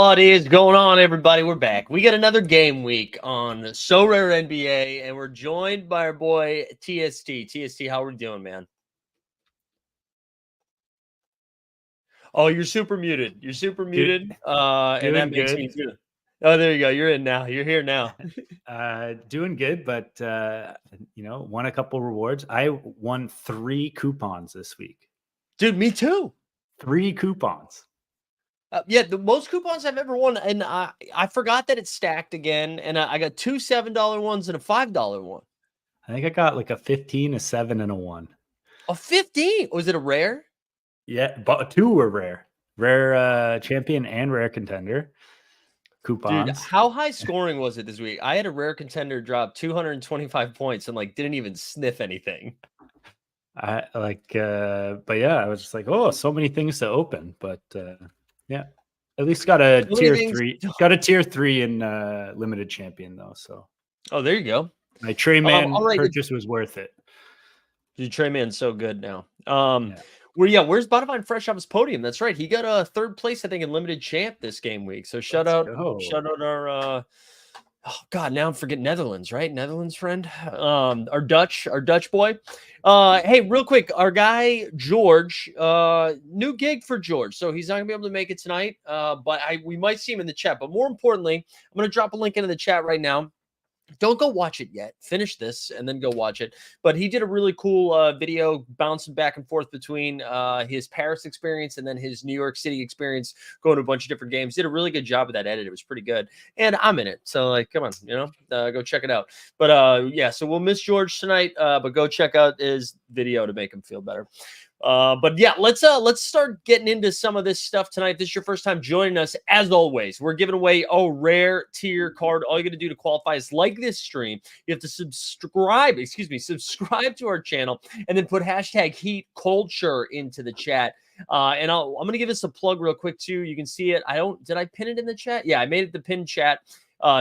What is going on, everybody? We're back. We got another game week on Sorare NBA, and we're joined by our boy TST. TST, how are we doing, man? Oh, you're super muted. You're super muted. And that makes me too. Oh, there you go. You're in now. You're here now. Doing good, but won a couple rewards. I won 3 coupons this week. Dude, me too. 3 coupons. Yeah, the most coupons I've ever won, and I forgot that it's stacked again, and I got 2 $7 ones and a $5 one. I think I got like a 15, a 7, and a 1. A 15? Was it a rare? Yeah, but 2 were rare. Rare champion and rare contender coupons. Dude, how high scoring was it this week? I had a rare contender drop 225 points and didn't even sniff anything. But yeah, I was just like, oh, so many things to open, but yeah, at least got a tier 3. Got a tier 3 in limited champion though. So there you go. My Trey Man purchase was worth it. Dude, Trey Man's so good now. Where's Bonavine fresh off his podium? That's right. He got a 3rd place, I think, in limited champ this game week. So shout out our oh God, now I'm forgetting Netherlands, right? Netherlands friend. Our Dutch boy. Hey, real quick, our guy George, new gig for George. So he's not gonna be able to make it tonight. But we might see him in the chat. But more importantly, I'm gonna drop a link into the chat right now. Don't go watch it yet. Finish this and then go watch it. But he did a really cool video bouncing back and forth between his Paris experience and then his New York City experience, going to a bunch of different games. Did a really good job of that edit. It was pretty good. And I'm in it. So, come on, go check it out. But, yeah, so we'll miss George tonight, but go check out his video to make him feel better. But yeah, let's start getting into some of this stuff tonight. If this is your first time joining us, as always, we're giving away a rare tier card. All you got to do to qualify is like this stream. You have to subscribe to our channel, and then put hashtag Heat Culture into the chat. And I'm going to give this a plug real quick too. You can see it. Did I pin it in the chat? Yeah, I made it the pinned chat.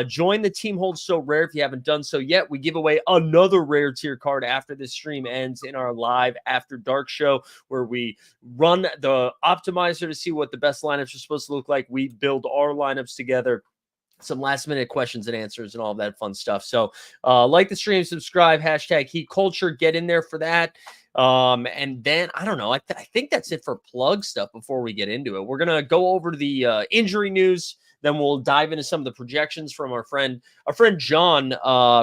Join the Team Hold So Rare if you haven't done so yet. We give away another rare tier card after this stream ends in our live After Dark show, where we run the optimizer to see what the best lineups are supposed to look like. We build our lineups together, some last minute questions and answers and all that fun stuff. So like the stream, subscribe, hashtag Heat Culture, get in there for that. And then I don't know, I think that's it for plug stuff before we get into it. We're going to go over the injury news. Then we'll dive into some of the projections from our friend John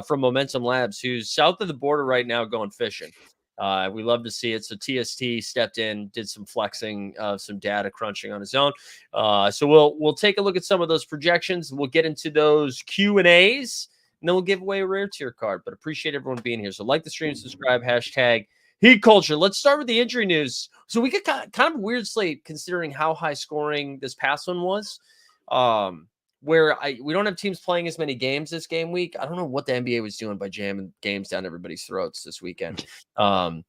from Momentum Labs, who's south of the border right now going fishing. We love to see it. So TST stepped in, did some flexing, some data crunching on his own. So we'll take a look at some of those projections. We'll get into those Q&As, and then we'll give away a rare tier card. But appreciate everyone being here. So like the stream, subscribe, hashtag Heat Culture. Let's start with the injury news. So we got kind of a weird slate considering how high scoring this past one was. Where we don't have teams playing as many games this game week. I don't know what the NBA was doing by jamming games down everybody's throats this weekend. It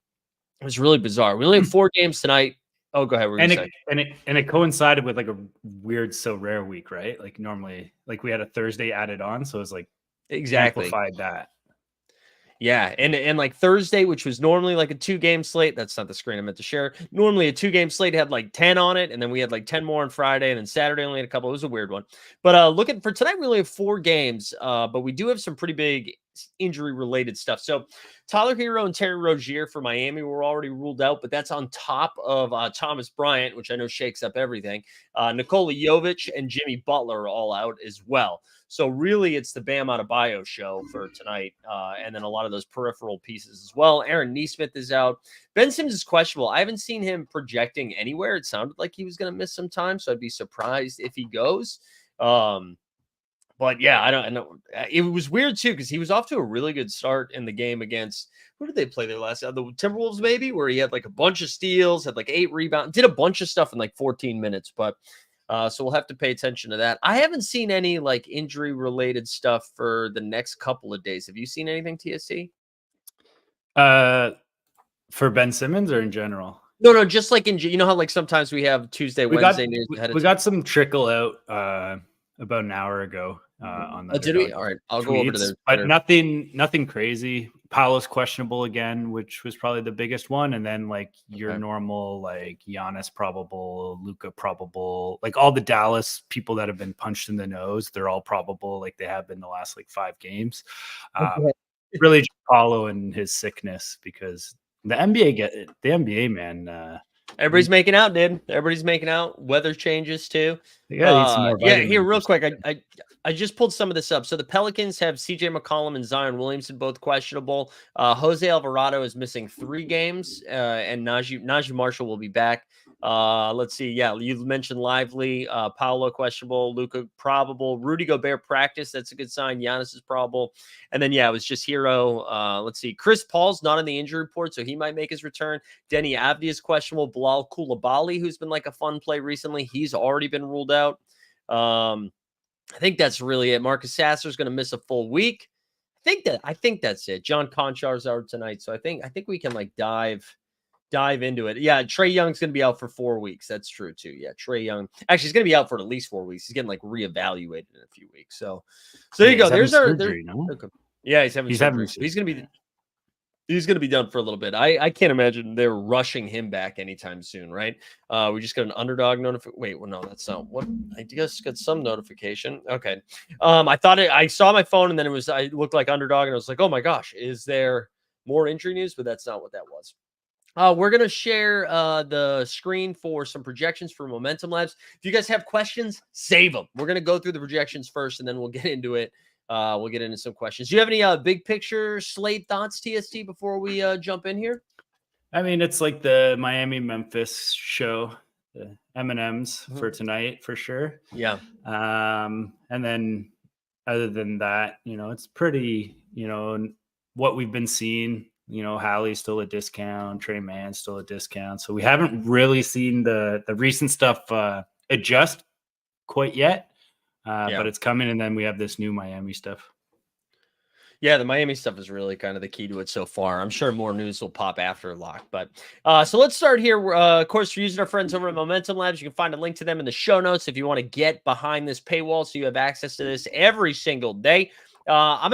was really bizarre. We only have 4 games tonight. Oh, go ahead. What were you saying? And it coincided with like a weird Sorare week, right? Like normally, like we had a Thursday added on, so it was like Exactly. amplified that. Yeah, and like Thursday, which was normally like a 2-game slate. That's not the screen I meant to share. Normally a 2-game slate had like 10 on it, and then we had like 10 more on Friday, and then Saturday only had a couple. It was a weird one. But looking for tonight, we only have 4 games. But we do have some pretty big injury related stuff. So Tyler Hero and Terry Rozier for Miami were already ruled out, but that's on top of Thomas Bryant, which I know shakes up everything. Nikola Jovic and Jimmy Butler are all out as well. So really, it's the Bam Adebayo show for tonight, and then a lot of those peripheral pieces as well. Aaron Nesmith is out. Ben Simmons is questionable. I haven't seen him projecting anywhere. It sounded like he was going to miss some time, so I'd be surprised if he goes. But yeah, I know. It was weird too because he was off to a really good start in the game against who did they play their last? The Timberwolves, maybe, where he had like a bunch of steals, had like 8 rebounds, did a bunch of stuff in like 14 minutes, but. So we'll have to pay attention to that. I haven't seen any like injury related stuff for the next couple of days. Have you seen anything, TSC? For Ben Simmons or in general? No, just like you know how like sometimes we have Tuesday, Wednesday news ahead of we got some trickle out about an hour ago on the did we? All right, I'll go over to tweets, but nothing crazy. Paolo's questionable again, which was probably the biggest one, and then like your normal like Giannis probable, Luka probable, like all the Dallas people that have been punched in the nose, they're all probable, like they have been the last like 5 games. Really, just Paolo and his sickness because the NBA man. Everybody's making out, dude. Everybody's making out. Weather changes too. Yeah, eat some more yeah. Here, real quick, I just pulled some of this up. So the Pelicans have CJ McCollum and Zion Williamson both questionable. Jose Alvarado is missing 3 games, and Najee Marshall will be back. Let's see. Yeah, you mentioned Lively, Paolo questionable, Luka probable, Rudy Gobert practice. That's a good sign. Giannis is probable, and then yeah, it was just Hero. Let's see. Chris Paul's not on the injury report, so he might make his return. Denny Avdi is questionable. Bilal Coulibaly, who's been like a fun play recently, he's already been ruled out. I think that's really it. Marcus Sasser is going to miss a full week. I think that's it. John Conchar's out tonight, so I think we can like dive into it. Yeah, Trae Young's going to be out for 4 weeks. That's true too. Yeah, Trae Young actually he's going to be out for at least 4 weeks. He's getting like reevaluated in a few weeks. So there you go. There's our surgery, no? Okay. Yeah, he's having surgery. So he's going to be done for a little bit. I can't imagine they're rushing him back anytime soon, right? We just got an underdog notification. Wait, well, no, that's not what I just got some notification. Okay. I saw my phone and then it looked like underdog and I was like, oh my gosh, is there more injury news? But that's not what that was. We're going to share the screen for some projections for Momentum Labs. If you guys have questions, save them. We're going to go through the projections first and then we'll get into it. We'll get into some questions. Do you have any big picture slate thoughts, TST, before we jump in here? I mean, it's like the Miami-Memphis show, the M&Ms for tonight, for sure. Yeah. And then other than that, it's pretty, what we've been seeing, Hallie's still a discount, Trey Mann's still a discount. So we haven't really seen the recent stuff adjust quite yet. But it's coming, and then we have this new Miami stuff. Yeah, the Miami stuff is really kind of the key to it so far. I'm sure more news will pop after lock. But so let's start here. Of course, we're using our friends over at Momentum Labs. You can find a link to them in the show notes if you want to get behind this paywall so you have access to this every single day. I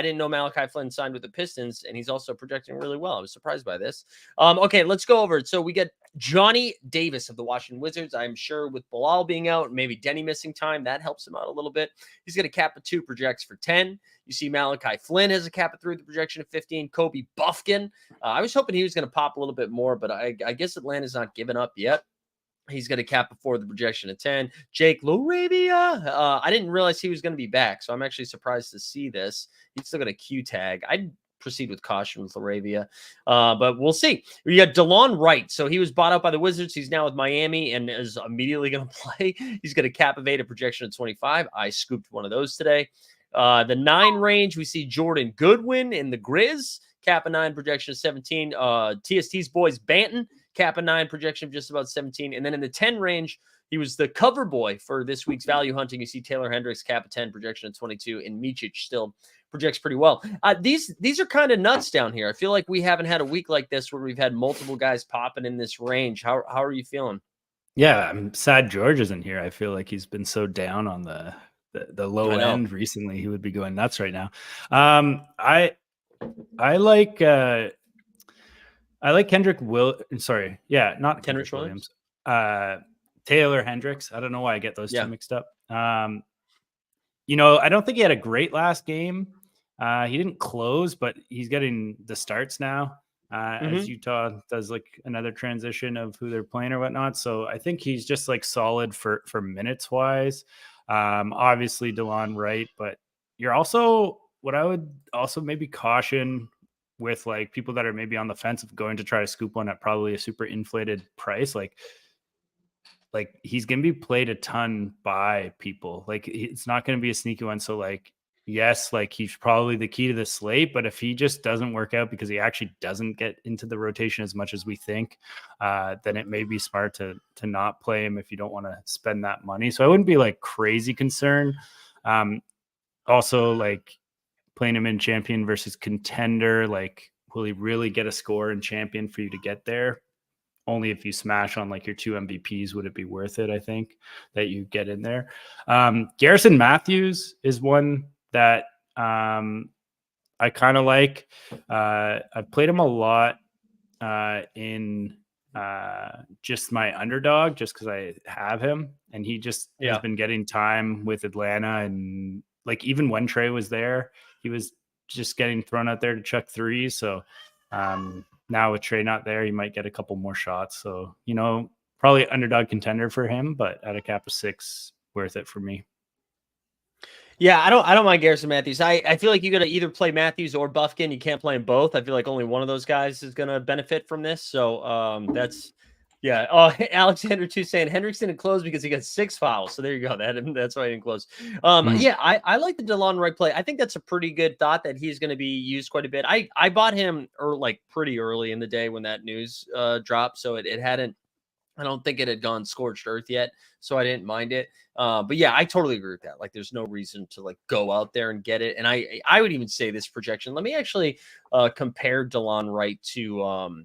didn't know Malachi Flynn signed with the Pistons, and he's also projecting really well. I was surprised by this. Okay, let's go over it. So we get Johnny Davis of the Washington Wizards. I'm sure with Bilal being out, maybe Denny missing time, that helps him out a little bit. He's got a cap of 2, projects for 10. You see Malachi Flynn has a cap of 3 with a projection of 15. Kobe Buffkin. I was hoping he was going to pop a little bit more, but I guess Atlanta's not giving up yet. He's going to cap before the projection of 10. Jake LaRavia. I didn't realize he was going to be back, so I'm actually surprised to see this. He's still got a Q tag. I'd proceed with caution with LaRavia, but we'll see. We got DeLon Wright. So he was bought out by the Wizards. He's now with Miami and is immediately going to play. He's going to cap of 8, a projection of 25. I scooped one of those today. The 9 range, we see Jordan Goodwin in the Grizz. Cap of 9, projection of 17. TST's boys Banton. Cap of 9, projection of just about 17. And then in the 10 range, He was the cover boy for this week's value hunting. You see Taylor Hendricks, cap of 10, projection of 22, and Micic still projects pretty well. These are kind of nuts down here. I feel like we haven't had a week like this where we've had multiple guys popping in this range. How are you feeling? Yeah, I'm sad George isn't here. I feel like he's been so down on the low end recently. He would be going nuts right now. I like Kendrick not Kendrick Williams. Taylor Hendricks. I don't know why I get those two mixed up. I don't think he had a great last game. He didn't close, but he's getting the starts now. As Utah does like another transition of who they're playing or whatnot. So I think he's just like solid for minutes wise. Obviously DeLon Wright, but you're also what I would also maybe caution with like people that are maybe on the fence of going to try to scoop one at probably a super inflated price. Like he's going to be played a ton by people. Like it's not going to be a sneaky one. So like, yes, like he's probably the key to the slate, but if he just doesn't work out because he actually doesn't get into the rotation as much as we think, then it may be smart to not play him if you don't want to spend that money. So I wouldn't be like crazy concerned. Also like playing him in champion versus contender, like will he really get a score in champion for you to get there? Only if you smash on like your 2 MVPs would it be worth it, I think, that you get in there. Garrison Matthews is one that I kind of like. I've played him a lot in just my underdog just because I have him. And he just has been getting time with Atlanta. And like even when Trey was there, he was just getting thrown out there to chuck threes. So now with Trey not there, he might get a couple more shots. So, probably underdog contender for him, but at a cap of 6, worth it for me. Yeah, I don't mind Garrison Matthews. I feel like you got to either play Matthews or Buffkin. You can't play them both. I feel like only one of those guys is going to benefit from this. So that's yeah. Oh, Alexander too saying Hendricks didn't close because he got 6 fouls. So there you go. That's why he didn't close. Yeah, I like the DeLon Wright play. I think that's a pretty good thought that he's going to be used quite a bit. I bought him like pretty early in the day when that news dropped, so it hadn't. I don't think it had gone scorched earth yet, so I didn't mind it. But yeah, I totally agree with that. Like, there's no reason to like go out there and get it. And I would even say this projection. Let me actually compare DeLon Wright to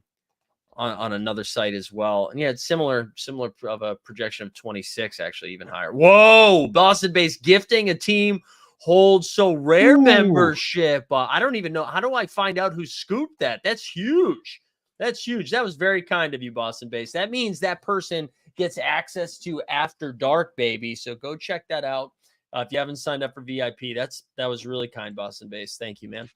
on another site as well. And yeah, it's similar of a projection of 26, actually even higher. Whoa, Boston-based gifting a team holds Sorare membership. I don't even know. How do I find out who scooped that? That's huge. That's huge. That was very kind of you, Boston Base. That means that person gets access to After Dark, baby. So go check that out. If you haven't signed up for VIP, that was really kind, Boston Base. Thank you, man.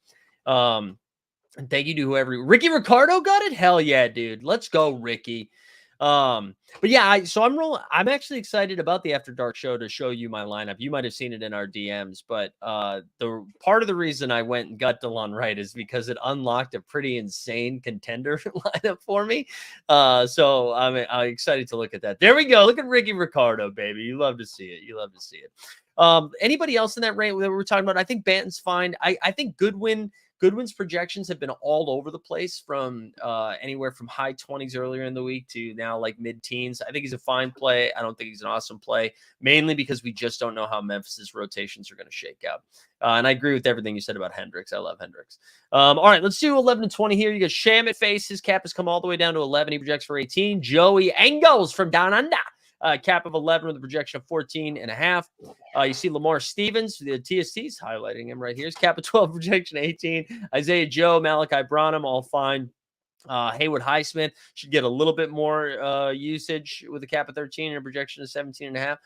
And thank you to whoever. Ricky Ricardo got it? Hell yeah, dude. Let's go, Ricky. But yeah, I'm actually excited about the After Dark show to show you my lineup. You might have seen it in our DMs, but the part of the reason I went and got DeLon Wright is because it unlocked a pretty insane contender lineup for me. So I'm excited to look at that. There we go. Look at Ricky Ricardo, baby. You love to see it. You love to see it. Anybody else in that range that we're talking about? I think Banton's fine. I think Goodwin's projections have been all over the place from anywhere from high 20s earlier in the week to now like mid-teens. I think he's a fine play. I don't think he's an awesome play, mainly because we just don't know how Memphis's rotations are going to shake out. And I agree with everything you said about Hendricks. I love Hendricks. All right, let's do 11 and 20 here. You got Shamit Face. His cap has come all the way down to 11. He projects for 18. Joey Engels from Down Under. Cap of 11 with a projection of 14.5. You see Lamar Stevens, the TST's highlighting him right here. His cap of 12, projection 18. Isaiah Joe, Malachi Branham, all fine. Haywood Highsmith should get a little bit more usage with a cap of 13 and a projection of 17.5.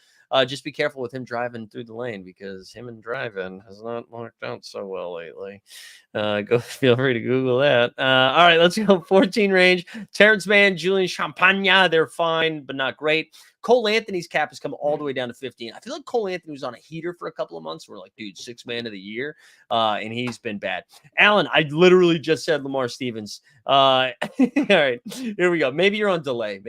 Just be careful with him driving through the lane because him and driving has not worked out so well lately. Go feel free to Google that. All right, let's go 14 range. Terrence Mann, Julian Champagne, they're fine, but not great. Cole Anthony's cap has come all the way down to 15. I feel like Cole Anthony was on a heater for a couple of months. We're like, dude, 6th man of the year. And he's been bad. Alan, I literally just said Lamar Stevens. All right, here we go. Maybe you're on delay.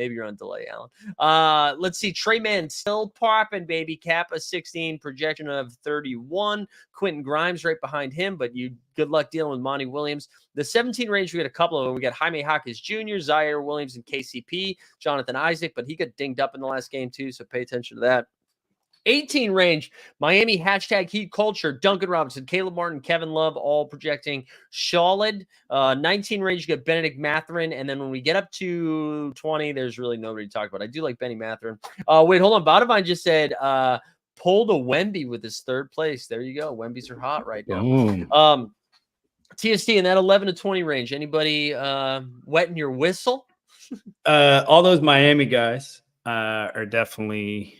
Alan. Let's see. Trey Mann still happen, baby. Kappa 16, projection of 31. Quentin Grimes right behind him, but you good luck dealing with Monty Williams. The 17 range, we got a couple of them. We got Jaime Jaquez Jr., Zaire Williams, and KCP, Jonathan Isaac, but he got dinged up in the last game too, so pay attention to that. 18 range, Miami, hashtag heat culture, Duncan Robinson, Caleb Martin, Kevin Love, all projecting solid. 19 range, you got Benedict Mathurin. And then when we get up to 20, there's really nobody to talk about. I do like Benny Mathurin. Wait, hold on. Bodivine just said, pulled a Wemby with his third place. There you go. Wembys are hot right now. TST in that 11 to 20 range. Anybody wetting your whistle? All those Miami guys are definitely,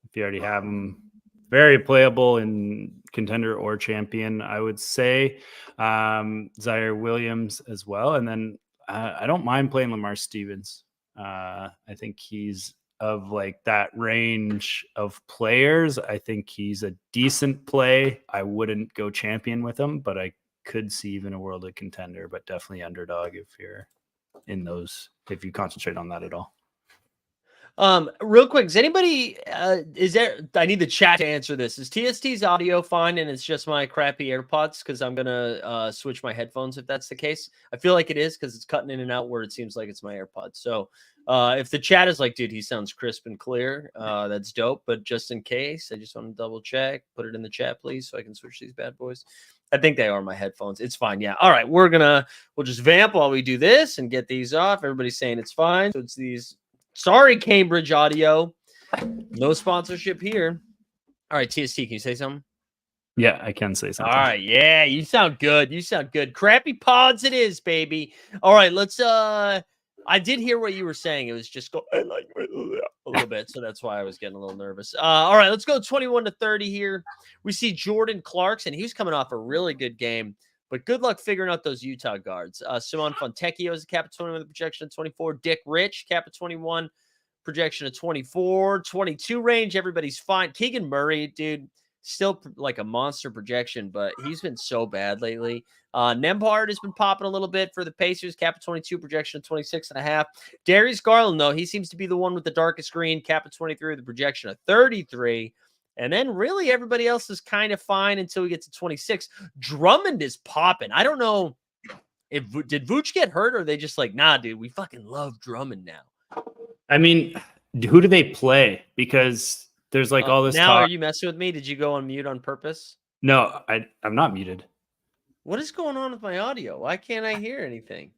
if you already have them, very playable in contender or champion, I would say. Zaire Williams as well. And then I don't mind playing Lamar Stevens. I think he's of like that range of players. I think he's a decent play. I wouldn't go champion with him, but I could see even a world of contender, but definitely underdog if you're in those, if you concentrate on that at all. Real quick, is anybody, I need the chat to answer this. Is TST's audio fine and it's just my crappy AirPods? Because I'm going to switch my headphones if that's the case. I feel like it is because it's cutting in and out where it seems like it's my AirPods. So if the chat is like, dude, he sounds crisp and clear, that's dope. But just in case, I just want to double check. Put it in the chat, please, so I can switch these bad boys. I think they are my headphones. It's fine. Yeah. All right. We'll just vamp while we do this and get these off. Everybody's saying it's fine. So it's these. Sorry, Cambridge Audio. No sponsorship here. All right, TST, can you say something? Yeah, I can say something. All right, yeah, you sound good. You sound good. Crappy pods it is, baby. All right, let's I did hear what you were saying. It was just go a little bit, so that's why I was getting a little nervous. All right, let's go 21 to 30 here. We see Jordan Clarkson. He was coming off a really good game. But good luck figuring out those Utah guards. Simon Fontecchio is a cap of 21 with a projection of 24. Dick Rich, cap of 21, projection of 24. 22 range, everybody's fine. Keegan Murray, dude, still like a monster projection, but he's been so bad lately. Nembhard has been popping a little bit for the Pacers, cap of 22, projection of 26.5. Darius Garland, though, he seems to be the one with the darkest green, cap of 23 with a projection of 33. And then really everybody else is kind of fine until we get to 26. Drummond is popping. I don't know if did Vooch get hurt or are they just like, nah, dude, we fucking love Drummond now. I mean, who do they play? Because there's like all this now talk. Are you messing with me? Did you go on mute on purpose? No, I'm not muted. What is going on with my audio? Why can't I hear anything?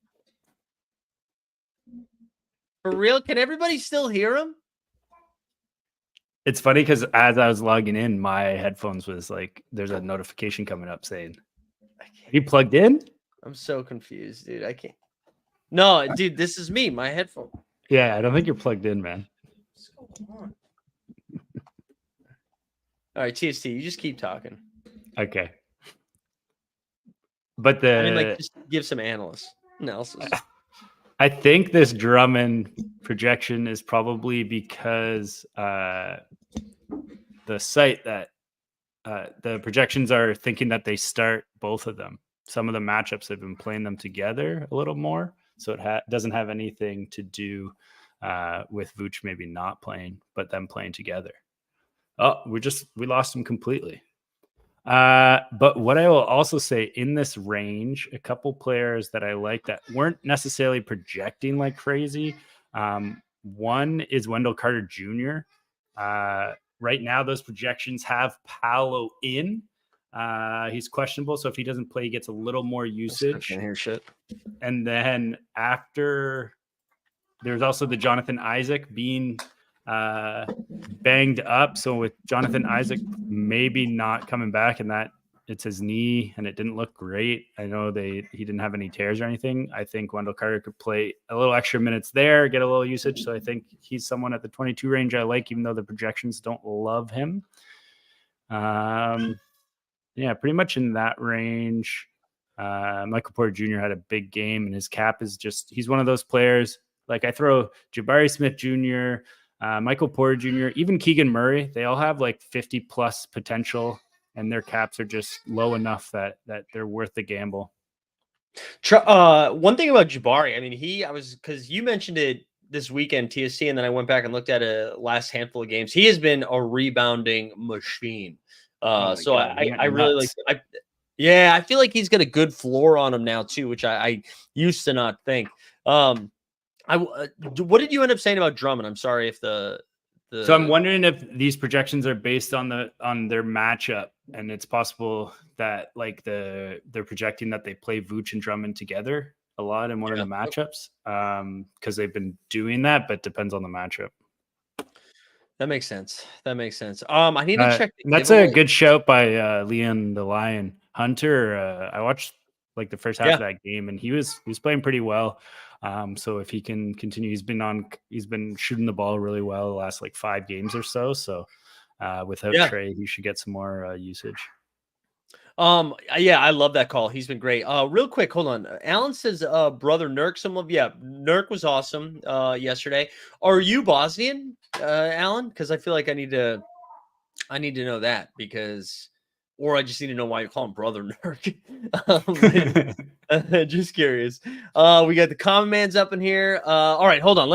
For real? Can everybody still hear him? It's funny because as I was logging in, my headphones was like, there's a notification coming up saying, are you plugged in? I'm so confused, dude. I can't. No, dude, this is me, my headphone. Yeah, I don't think you're plugged in, man. What's going on? All right, TST, you just keep talking. Okay. But just give some analysis. I think this Drummond projection is probably because the site that the projections are thinking that they start both of them. Some of the matchups have been playing them together a little more, so it doesn't have anything to do with Vooch maybe not playing, but them playing together. Oh, we lost him completely. But what I will also say in this range, a couple players that I like that weren't necessarily projecting like crazy. One is Wendell Carter Jr. Right now, those projections have Paolo in. He's questionable, so if he doesn't play, he gets a little more usage. I can't hear shit. And then after, there's also the Jonathan Isaac being banged up. So with Jonathan Isaac maybe not coming back, and that it's his knee and it didn't look great. I know he didn't have any tears or anything. I think Wendell Carter could play a little extra minutes there, get a little usage. So I think he's someone at the 22 range I like, even though the projections don't love him. Yeah, pretty much in that range. Michael Porter Jr. had a big game, and his cap is he's one of those players. Like I throw Jabari Smith Jr., Michael Porter Jr., even Keegan Murray. They all have like 50 plus potential, and their caps are just low enough that they're worth the gamble. One thing about Jabari, I mean, because you mentioned it this weekend, TST, and then I went back and looked at a last handful of games. He has been a rebounding machine. So God, I really like. I feel like he's got a good floor on him now too, which I used to not think. What did you end up saying about Drummond? I'm sorry if the. So I'm wondering if these projections are based on their matchup, and it's possible that like they're projecting that they play Vooch and Drummond together a lot in one of the matchups, because they've been doing that, but depends on the matchup. That makes sense. I need to check. That's a good shout by Leon the Lion Hunter. I watched like the first half of that game, and he was playing pretty well. So if he can continue, he's been shooting the ball really well the last like 5 games or so. So without Trey, he should get some more usage. Yeah, I love that call. He's been great. Real quick, hold on. Alan says, brother Nurk, Nurk was awesome yesterday. Are you Bosnian, Alan? Because I feel like I need to know that, because, or I just need to know why you call him brother Nurk. Just curious. We got the common man's up in here. All right, hold on.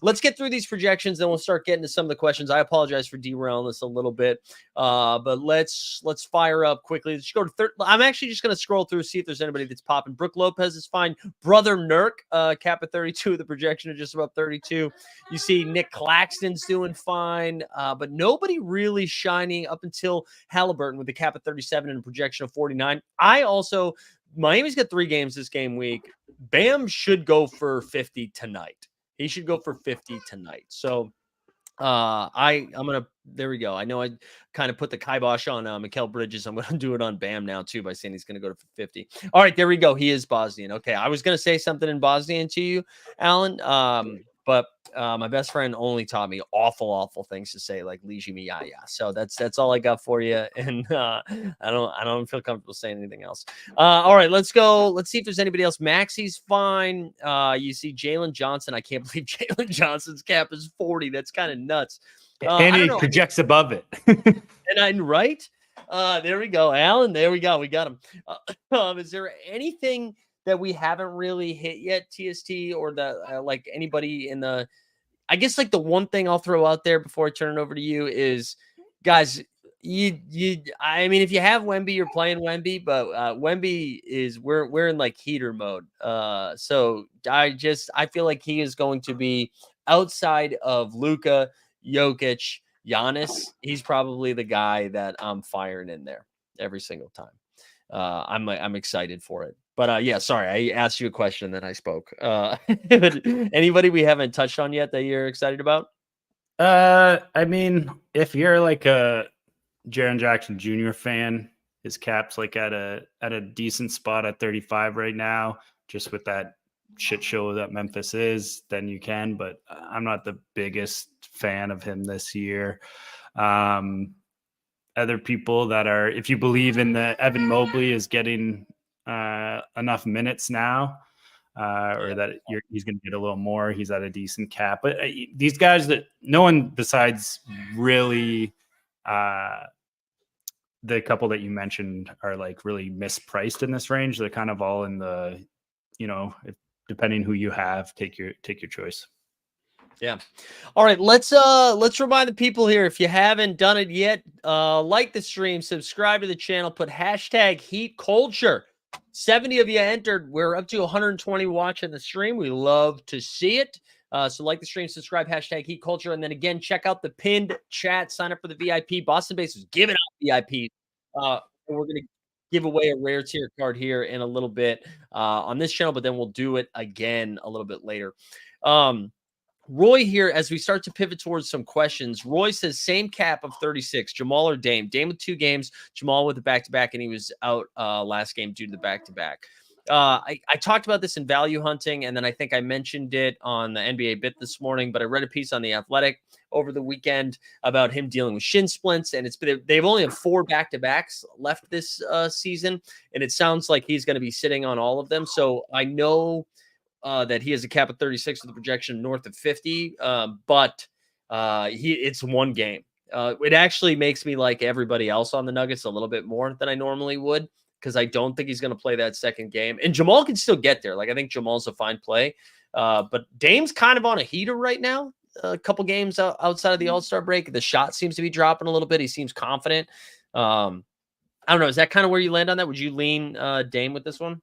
Let's get through these projections, then we'll start getting to some of the questions. I apologize for derailing this a little bit, but let's fire up quickly. Let's go to third. I'm actually just going to scroll through, see if there's anybody that's popping. Brooke Lopez is fine. Brother Nurk, cap at 32. The projection is just about 32. You see Nick Claxton's doing fine, but nobody really shining up until Halliburton with the cap at 37 and a projection of 49. Miami's got 3 games this game week. Bam should go for 50 tonight. He should go for 50 tonight. So I'm gonna, there we go. I know I kind of put the kibosh on Mikal Bridges. I'm gonna do it on Bam now too by saying he's gonna go to 50. All right, there we go. He is Bosnian. Okay, I was gonna say something in Bosnian to you, Alan. But my best friend only taught me awful things to say, like Liji Miyaya. So that's all I got for you. And I don't feel comfortable saying anything else. All right, let's go. Let's see if there's anybody else. Maxie's fine. You see Jalen Johnson. I can't believe Jalen Johnson's cap is 40. That's kind of nuts. And he projects above it. And I'm right. There we go, Alan. There we go. We got him. Is there anything that we haven't really hit yet, TST, or that like anybody in the, I guess like the one thing I'll throw out there before I turn it over to you is, guys, I mean, if you have Wemby, you're playing Wemby, but Wemby is, we're in like heater mode. So I feel like he is going to be outside of Luka, Jokic, Giannis. He's probably the guy that I'm firing in there every single time. I'm excited for it. But yeah, sorry, I asked you a question and then I spoke. Anybody we haven't touched on yet that you're excited about? I mean, if you're like a Jaren Jackson Jr. fan, his cap's like at a decent spot at 35 right now, just with that shit show that Memphis is, then you can. But I'm not the biggest fan of him this year. Other people that are, if you believe in the Evan Mobley is getting enough minutes now, or that he's going to get a little more, he's at a decent cap. But these guys that no one besides really the couple that you mentioned are like really mispriced in this range. They're kind of all in the, depending who you have, take your choice. Yeah. All right. Let's remind the people here, if you haven't done it yet, like the stream, subscribe to the channel, put hashtag Heat Culture. 70 of you entered. We're up to 120 watching the stream. We love to see it. So like the stream, subscribe, hashtag Heat Culture, and then again, check out the pinned chat. Sign up for the VIP. Boston Base is giving out VIP. And we're gonna give away a rare tier card here in a little bit on this channel, but then we'll do it again a little bit later. Roy here, as we start to pivot towards some questions, Roy says same cap of 36, Jamal or Dame? Dame with 2 games, Jamal with the back-to-back, and he was out last game due to the back-to-back. I talked about this in value hunting, and then I think I mentioned it on the NBA Bit this morning, but I read a piece on The Athletic over the weekend about him dealing with shin splints, and they've only have 4 back-to-backs left this season, and it sounds like he's going to be sitting on all of them. So I know that he has a cap of 36 with a projection north of 50, but it's one game. It actually makes me like everybody else on the Nuggets a little bit more than I normally would, because I don't think he's going to play that second game. And Jamal can still get there. Like, I think Jamal's a fine play. But Dame's kind of on a heater right now. A couple games outside of the All-Star break. The shot seems to be dropping a little bit. He seems confident. I don't know. Is that kind of where you land on that? Would you lean Dame with this one?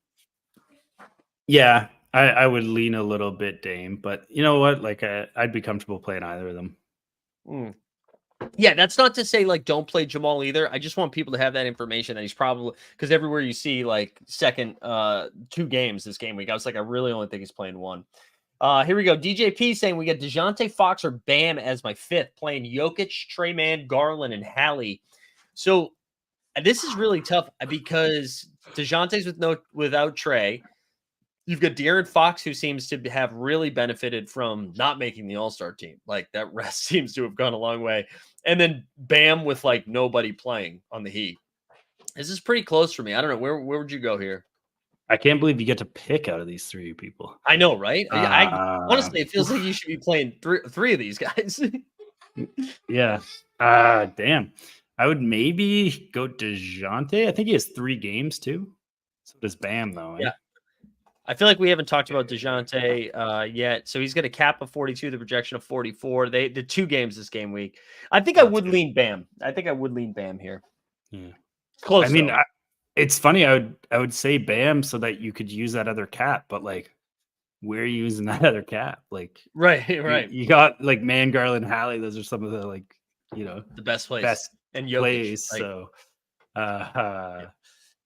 Yeah, I would lean a little bit Dame, but you know what? Like I'd be comfortable playing either of them. Mm. Yeah, that's not to say like don't play Jamal either. I just want people to have that information that he's probably, because everywhere you see like second 2 games this game week, I was like, I really only think he's playing 1. Here we go. DJP saying we got DeJounte Fox or Bam as my 5th, playing Jokic, Trey Man, Garland, and Hallie. So this is really tough because DeJounte's without Trey. You've got De'Aaron Fox, who seems to have really benefited from not making the All-Star team. Like that rest seems to have gone a long way. And then Bam with like nobody playing on the Heat. This is pretty close for me. I don't know. Where would you go here? I can't believe you get to pick out of these 3 people. I know, right? I honestly, it feels like you should be playing three of these guys. Yeah. Damn. I would maybe go DeJounte. I think he has 3 games too. So does Bam though. Eh? Yeah. I feel like we haven't talked about DeJounte yet. So he's got a cap of 42, the projection of 44. They the 2 games this game week. I think I would lean Bam. I think I would lean Bam here. Yeah. Close. I mean, it's funny. I would say Bam so that you could use that other cap, but like, where are you using that other cap? Like, right. You got like Man, Garland, Hallie. Those are some of the like, the best plays and Jokic, plays. Like, so,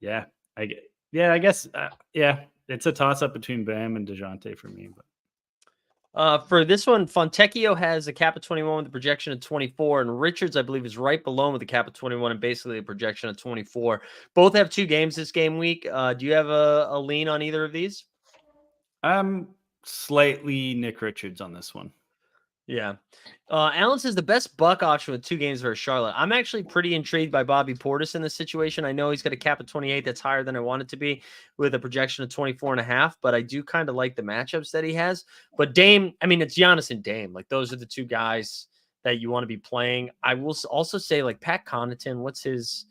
yeah, I guess, it's a toss up between Bam and DeJounte for me. But for this one, Fontecchio has a cap of 21 with a projection of 24, and Richards, I believe, is right below with a cap of 21 and basically a projection of 24. Both have 2 games this game week. Do you have a lean on either of these? Slightly Nick Richards on this one. Yeah. Allen says the best buck option with 2 games versus Charlotte. I'm actually pretty intrigued by Bobby Portis in this situation. I know he's got a cap of 28 that's higher than I want it to be with a projection of 24.5, but I do kind of like the matchups that he has. But Dame, I mean, it's Giannis and Dame. Like those are the 2 guys that you want to be playing. I will also say like Pat Connaughton, what's his...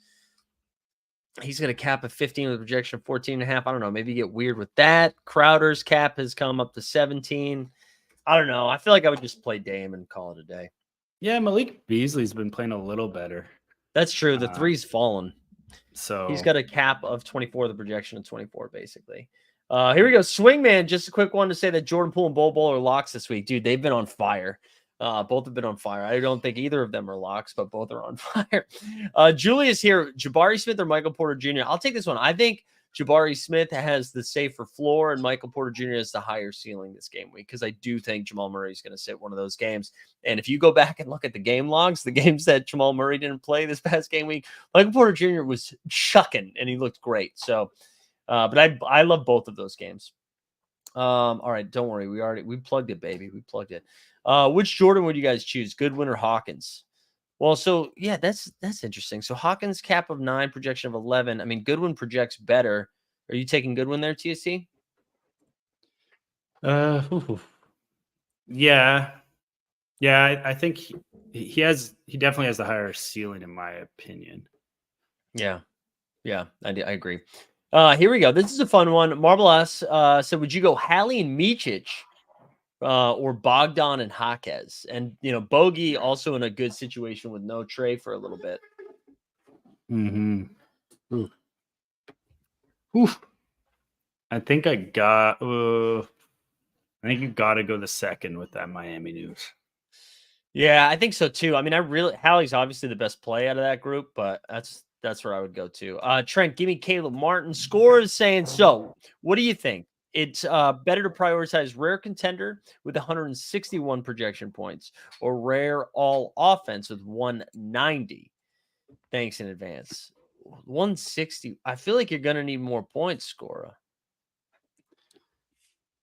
He's got a cap of 15 with a projection of 14.5. I don't know. Maybe get weird with that. Crowder's cap has come up to 17. I don't know. I feel like I would just play Dame and call it a day. Yeah, Malik Beasley's been playing a little better. That's true. The 3's fallen. So he's got a cap of 24, the projection of 24, basically. Here we go. Swingman, just a quick one to say that Jordan Poole and Bol Bol are locks this week. Dude, they've been on fire. Both have been on fire. I don't think either of them are locks, but both are on fire. Julius here, Jabari Smith or Michael Porter Jr.? I'll take this one. I think Jabari Smith has the safer floor and Michael Porter Jr. has the higher ceiling this game week because I do think Jamal Murray is going to sit one of those games. And if you go back and look at the game logs, the games that Jamal Murray didn't play this past game week, Michael Porter Jr. was chucking and he looked great. So, but I love both of those games. All right, don't worry. We plugged it, baby. We plugged it. Which Jordan would you guys choose, Goodwin or Hawkins? Well, so yeah, that's interesting. So Hawkins cap of 9, projection of 11. I mean, Goodwin projects better. Are you taking Goodwin there, TSC? Yeah. I think he definitely has the higher ceiling in my opinion. Yeah, I agree. Here we go. This is a fun one. Marble S so would you go Hallie and Micic? Or Bogdan and Jaquez. And, Bogey also in a good situation with no Trey for a little bit. Mm-hmm. Oof. I think you got to go the second with that Miami news. Yeah, I think so too. I mean, Hallie's obviously the best play out of that group, but that's where I would go to. Trent, give me Caleb Martin. Score is saying, so what do you think? It's better to prioritize rare contender with 161 projection points or rare all offense with 190. Thanks in advance. 160. I feel like you're going to need more points, Scora.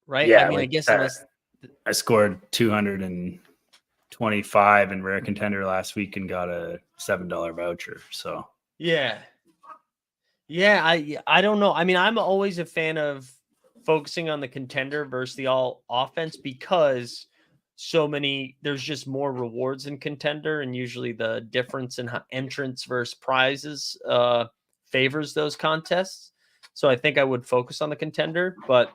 Right? Yeah, I mean, I guess unless... I scored 225 in rare contender last week and got a $7 voucher. So yeah, I don't know. I mean, I'm always a fan of focusing on the contender versus the all offense because there's just more rewards in contender, and usually the difference in entrance versus prizes favors those contests. So I think I would focus on the contender, but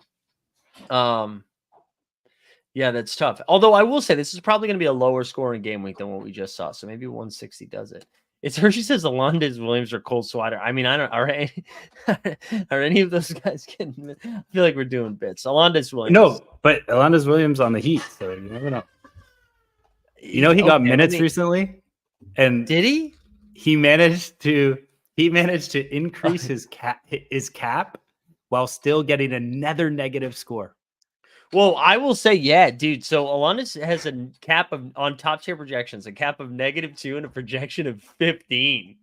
Yeah, that's tough. Although I will say this is probably going to be a lower scoring game week than what we just saw. So maybe 160 does it. It's Hershey says Alondes Williams or Cole Swider. I mean, I don't. Are any of those guys getting? I feel like we're doing bits. Alondes Williams. No, but Alondes Williams on the Heat, so you never know. You know, he got minutes recently, and did he? He managed to increase his cap while still getting another negative score. Well, I will say, yeah, dude. So Alondes has a cap of on top tier projections, a cap of -2 and a projection of 15.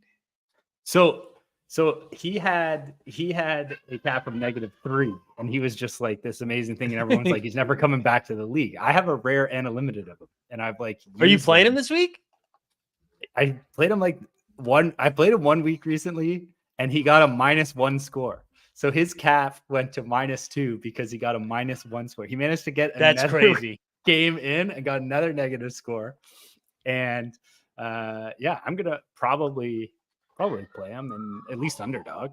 So he had a cap of -3, and he was just like this amazing thing, and everyone's like, he's never coming back to the league. I have a rare and a limited of him, and I've like. Are you playing him this week? I played him I played him 1 week recently, and he got a -1 score. So his cap went to -2 because he got a -1 score. He managed to get another crazy game in and got another negative score. And yeah, I'm gonna probably play him and at least underdog.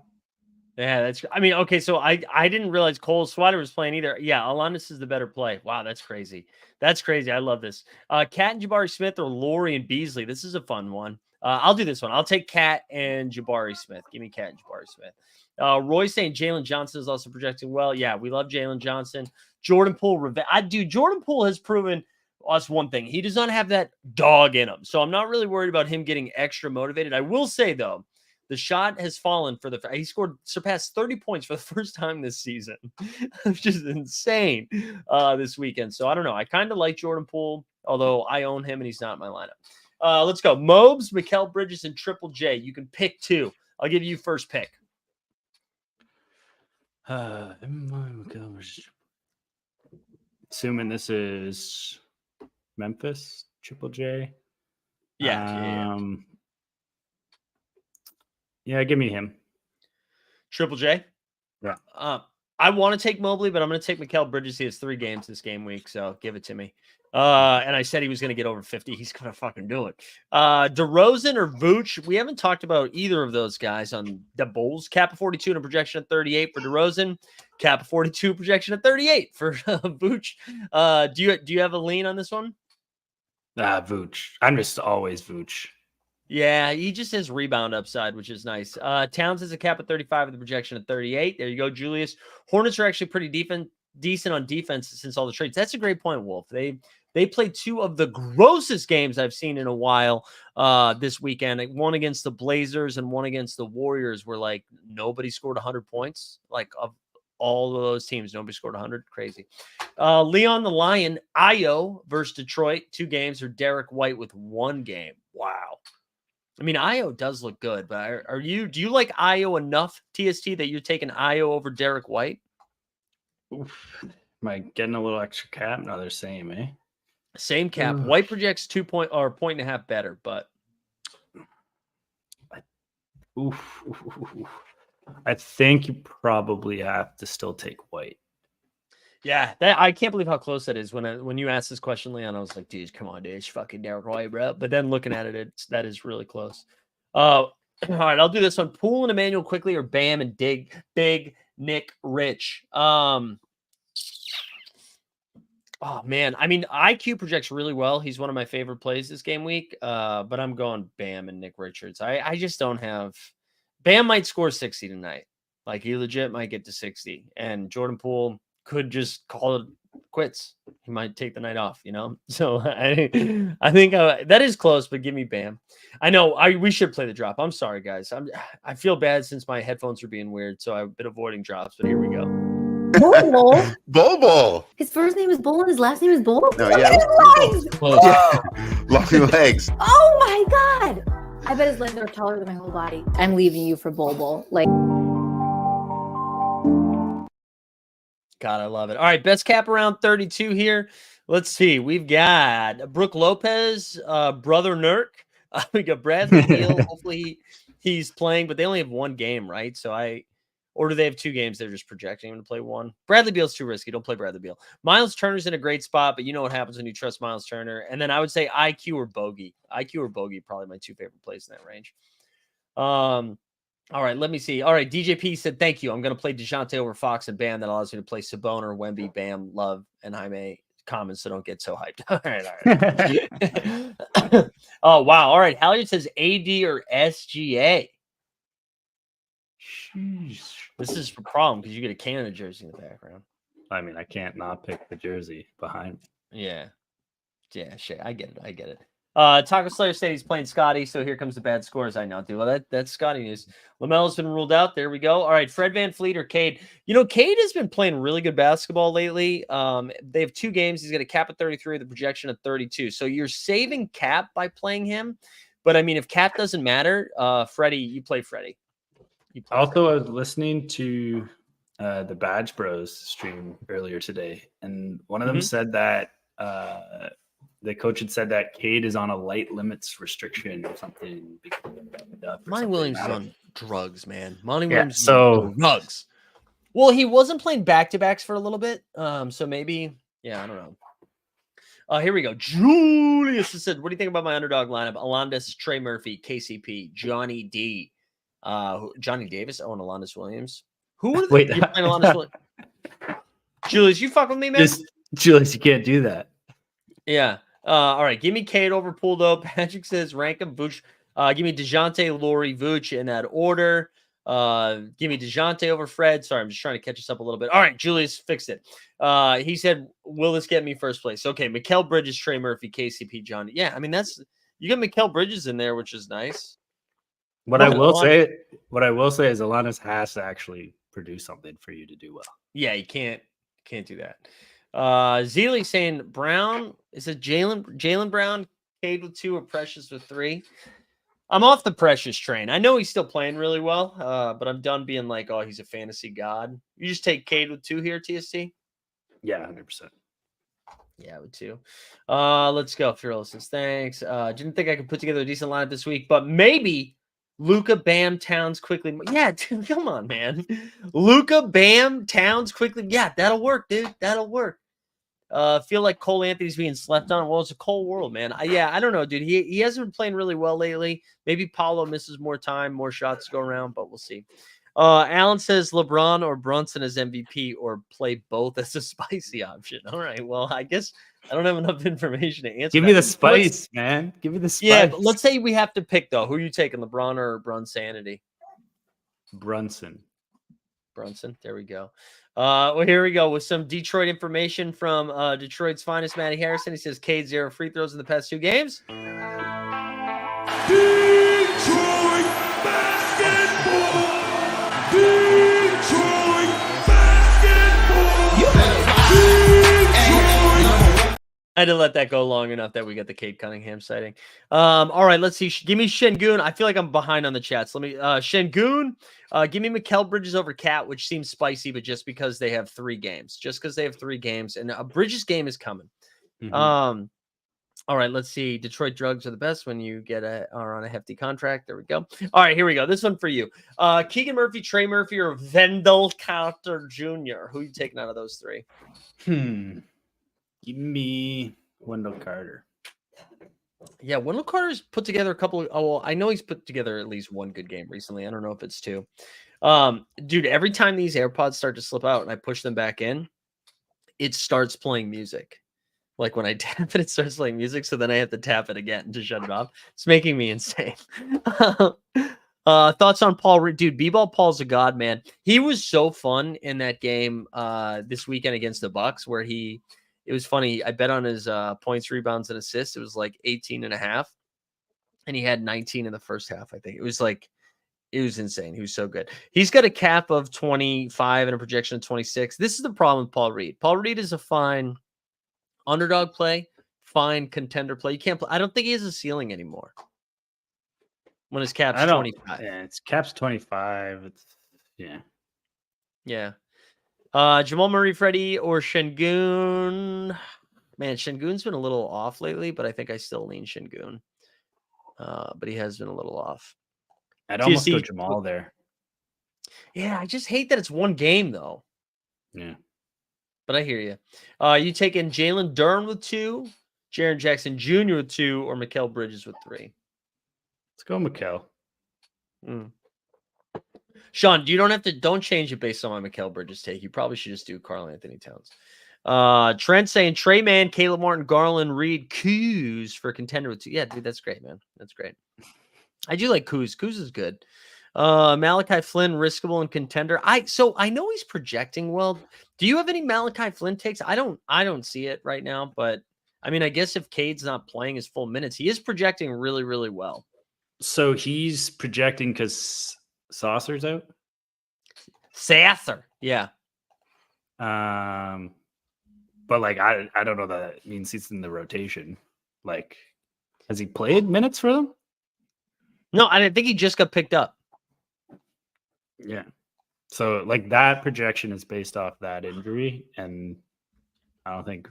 Yeah, that's. I mean, okay, so I didn't realize Cole Swider was playing either. Yeah, Alondes is the better play. Wow, that's crazy. That's crazy. I love this. Cat and Jabari Smith or Laurie and Beasley. This is a fun one. I'll do this one. I'll take Cat and Jabari Smith. Give me Cat and Jabari Smith. Roy saying Jalen Johnson is also projecting well. Yeah, we love Jalen Johnson. Jordan Poole. Jordan Poole has proven us one thing. He does not have that dog in him. So I'm not really worried about him getting extra motivated. I will say, though, the shot has fallen for he surpassed 30 points for the first time this season, which is insane this weekend. So I don't know. I kind of like Jordan Poole, although I own him and he's not in my lineup. Let's go. Mobes, Mikal Bridges, and Triple J. You can pick two. I'll give you first pick. Assuming this is Memphis, Triple J. Yeah. Yeah, give me him. Triple J? Yeah. I want to take Mobley, but I'm going to take Mikal Bridges. He has 3 games this game week, so give it to me. And I said he was going to get over 50. He's going to fucking do it. DeRozan or Vooch? We haven't talked about either of those guys on the Bulls. Cap of 42 and a projection of 38 for DeRozan. Cap of 42, projection of 38 for Vooch. Do you have a lean on this one? Vooch. I'm just always Vooch. Yeah, he just has rebound upside, which is nice. Towns has a cap of 35 with a projection of 38. There you go, Julius. Hornets are actually pretty decent on defense since all the trades. That's a great point, Wolf. They played 2 of the grossest games I've seen in a while this weekend. One against the Blazers and one against the Warriors, where like nobody scored 100 points. Like of all of those teams, nobody scored 100. Crazy. Leon the Lion, Io versus Detroit, 2 games, or Derek White with 1 game. Wow. I mean, Io does look good, but do you like Io enough, TST, that you're taking Io over Derek White? Oof. Am I getting a little extra cap? No, they're same, eh? Same cap. Oof. White projects 2 point or 1.5 better, but I think you probably have to still take White. Yeah, I can't believe how close that is. When you asked this question, Leon, I was like, dude, come on, dude, it's fucking Derek White, bro. But then looking at it, that is really close. All right, I'll do this one. Poole and Emmanuel quickly, or Bam and Big Nick Rich. Oh man, I mean, IQ projects really well. He's one of my favorite plays this game week. But I'm going Bam and Nick Richards. I just don't have. Bam might score 60 tonight. Like he legit might get to 60, and Jordan Poole could just call it quits. He might take the night off, you know? So I think that is close, but give me Bam. I know we should play the drop. I'm sorry, guys. I feel bad since my headphones are being weird, so I've been avoiding drops, but here we go. Bobo. Bobo. His first name is Bull and his last name is Bull. No, yeah. Legs. Yeah. Lucky legs. Oh my God. I bet his legs are taller than my whole body. I'm leaving you for Bobo. Like. God, I love it. All right, best cap around 32 here. Let's see. We've got Brooke Lopez, Brother Nurk. We got Bradley Beal. Hopefully he's playing, but they only have 1 game, right? Or do they have 2 games? They're just projecting him to play 1. Bradley Beal's too risky. Don't play Bradley Beal. Miles Turner's in a great spot, but you know what happens when you trust Miles Turner. And then I would say IQ or Bogey. IQ or Bogey, probably my 2 favorite plays in that range. All right, let me see. All right, DJP said, thank you. I'm going to play DeJounte over Fox and Bam. That allows me to play Sabonis, Wemby, Bam, Love, and Jaime comments, so don't get so hyped. All right. Oh, wow. All right. Halyard says AD or SGA. Sheesh. This is a problem because you get a Canada jersey in the background. I mean, I can't not pick the jersey behind me. Yeah. Shit. I get it. Taco Slayer said he's playing Scotty, so here comes the bad scores. I know, dude. Well, that's Scotty news. LaMelo's been ruled out. There we go. All right, Fred VanVleet or Cade. Cade has been playing really good basketball lately. They have 2 games. He's got a cap at 33 with a projection of 32. So you're saving cap by playing him. But I mean, if cap doesn't matter, Freddie, you play Freddie. I was listening to the Badge Bros stream earlier today, and one of them said that the coach had said that Cade is on a light limits restriction or something. Monty Williams is on drugs, man. Monty Yeah, Williams is on drugs. Well, he wasn't playing back-to-backs for a little bit. So maybe, I don't know. Here we go. Julius said, what do you think about my underdog lineup? Alondas, Trey Murphy, KCP, Johnny D. Johnny Davis, and Alondas Williams. Who would wait? You're playing Alondas Williams? Julius, you fuck with me, man. Julius, you can't do that. Yeah. All right. Give me Cade over Pooled. Patrick says rank him. Vooch. Give me DeJounte, Laurie, Vooch in that order. Give me DeJounte over Fred. Sorry, I'm just trying to catch us up a little bit. All right, Julius, fix it. He said, will this get me first place? Okay, Mikal Bridges, Trey Murphy, KCP, Johnny. Yeah, I mean, you got Mikal Bridges in there, which is nice. What I will say is Alanis has to actually produce something for you to do well. Yeah, you can't do that. Zealy saying Brown, is it Jaylen Brown, Cade with 2 or Precious with 3? I'm off the Precious train. I know he's still playing really well, but I'm done being like, oh, he's a fantasy god. You just take Cade with 2 here, TST? Yeah, 100%. Yeah, with 2. Let's go. Fearless says thanks. Didn't think I could put together a decent lineup this week, but maybe Luka, Bam, Towns, quickly. Yeah, dude, come on, man. Luka, Bam, Towns, quickly. Yeah, that'll work, dude. That'll work. Feel like Cole Anthony's being slept on. Well, it's a cold world, man. I don't know, dude. He hasn't been playing really well lately. Maybe Paulo misses more time, more shots to go around, but we'll see. Alan says LeBron or Brunson as MVP or play both as a spicy option. All right. Well, I guess I don't have enough information to answer. Give me the spice, man. Give me the spice. Yeah, but let's say we have to pick, though. Who are you taking, LeBron or Brunsanity? Brunson. There we go. Well, here we go with some Detroit information from Detroit's finest, Matty Harrison. He says Cade 0 free throws in the past 2 games. Detroit basketball. Detroit basketball. I had to let that go long enough that we got the Cade Cunningham sighting. All right, let's see. Give me Şengün. I feel like I'm behind on the chats. Let me Şengün. Give me Mikal Bridges over Cat, which seems spicy, but just because they have 3 games. And a Bridges game is coming. Mm-hmm. All right, let's see. Detroit drugs are the best when you are on a hefty contract. There we go. All right, here we go. This one for you. Keegan Murphy, Trey Murphy, or Wendell Carter Jr. Who are you taking out of those 3? Give me Wendell Carter. Yeah, Wendell Carter's put together a couple of, well, I know he's put together at least 1 good game recently. I don't know if it's 2. Dude, every time these AirPods start to slip out and I push them back in, it starts playing music. Like when I tap it, it starts playing music. So then I have to tap it again to shut it off. It's making me insane. Thoughts on Paul Reed? Dude, B-Ball Paul's a god, man. He was so fun in that game this weekend against the Bucks where it was funny. I bet on his points, rebounds, and assists. It was like 18.5. And he had 19 in the first half, I think. It was insane. He was so good. He's got a cap of 25 and a projection of 26. This is the problem with Paul Reed. Paul Reed is a fine underdog play, fine contender play. You can't play. I don't think he has a ceiling anymore. When his cap's 25. Yeah, it's cap's 25. Yeah. Jamal Murray, Freddie, or Şengün. Man, Şengün's been a little off lately, but I think I still lean Şengün. But he has been a little off. I'd almost go Jamal there. Yeah, I just hate that it's 1 game, though. Yeah. But I hear you. You taking Jalen Duren with 2, Jaren Jackson Jr. with 2, or Mikal Bridges with 3? Let's go Mikal. Sean, don't change it based on my Mikal Bridges take. You probably should just do Karl Anthony Towns. Trent saying Trey Man, Caleb Martin, Garland, Reed, Coos for contender with 2. Yeah, dude, that's great, man. That's great. I do like Coos. Coos is good. Malachi Flynn, riskable and contender. So I know he's projecting well. Do you have any Malachi Flynn takes? I don't see it right now, but I mean, I guess if Cade's not playing his full minutes, he is projecting really, really well. So he's projecting because Saucer's out. Saucer, yeah. But like I don't know that means he's in the rotation. Like, has he played minutes for them? No, I think he just got picked up. Yeah. So like that projection is based off that injury, and I don't think